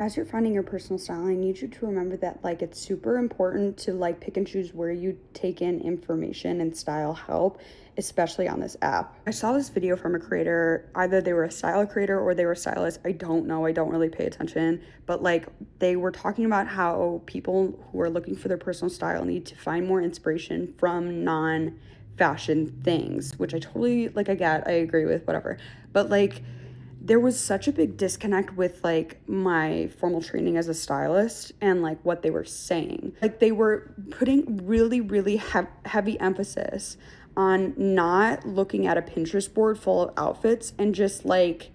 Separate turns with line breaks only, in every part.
As you're finding your personal style, I need you to remember that like it's super important to like pick and choose where you take in information and style help, especially on this app. I saw this video from a creator, either they were a style creator or they were a stylist. I don't know, I don't really pay attention, but like they were talking about how people who are looking for their personal style need to find more inspiration from non-fashion things, which I totally like, I agree with, whatever. But like there was such a big disconnect with like my formal training as a stylist and like what they were saying. Like they were putting really heavy emphasis on not looking at a Pinterest board full of outfits and just like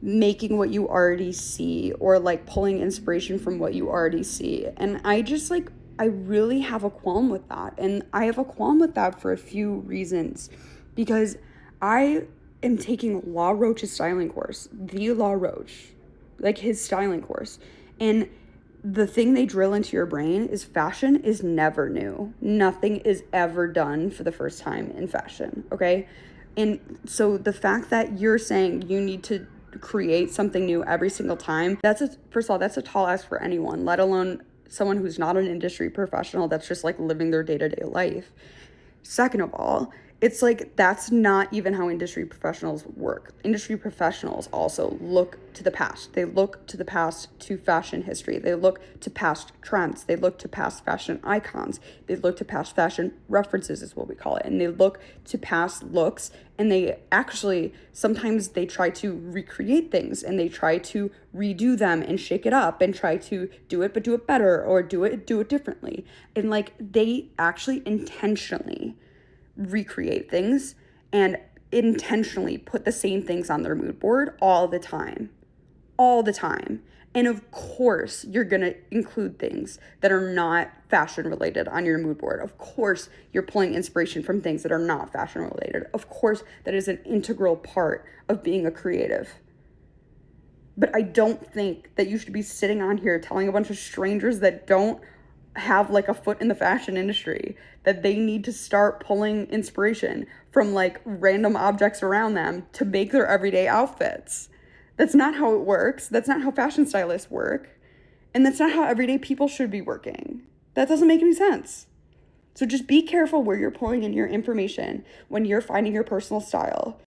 making what you already see or like pulling inspiration from what you already see. And I just like I really have a qualm with that. And I have a qualm with that for a few reasons because I am taking Law Roach's styling course, the Law Roach, like his styling course. And the thing they drill into your brain is fashion is never new. Nothing is ever done for the first time in fashion, okay? And so the fact that you're saying you need to create something new every single time, first of all, that's a tall ask for anyone, let alone someone who's not an industry professional that's just like living their day-to-day life. Second of all, it's like that's not even how industry professionals work. Industry professionals also look to the past. They look to the past, to fashion history. They look to past trends. They look to past fashion icons. They look to past fashion references is what we call it. And they look to past looks, and they actually sometimes they try to recreate things and they try to redo them and shake it up and try to do it but do it better or do it differently. And like they actually intentionally recreate things and intentionally put the same things on their mood board all the time. All the time. And of course, you're going to include things that are not fashion related on your mood board. Of course, you're pulling inspiration from things that are not fashion related. Of course, that is an integral part of being a creative. But I don't think that you should be sitting on here telling a bunch of strangers that don't have like a foot in the fashion industry that they need to start pulling inspiration from like random objects around them to make their everyday outfits. That's not how it works. That's not how fashion stylists work. And that's not how everyday people should be working. That doesn't make any sense. So just be careful where you're pulling in your information when you're finding your personal style.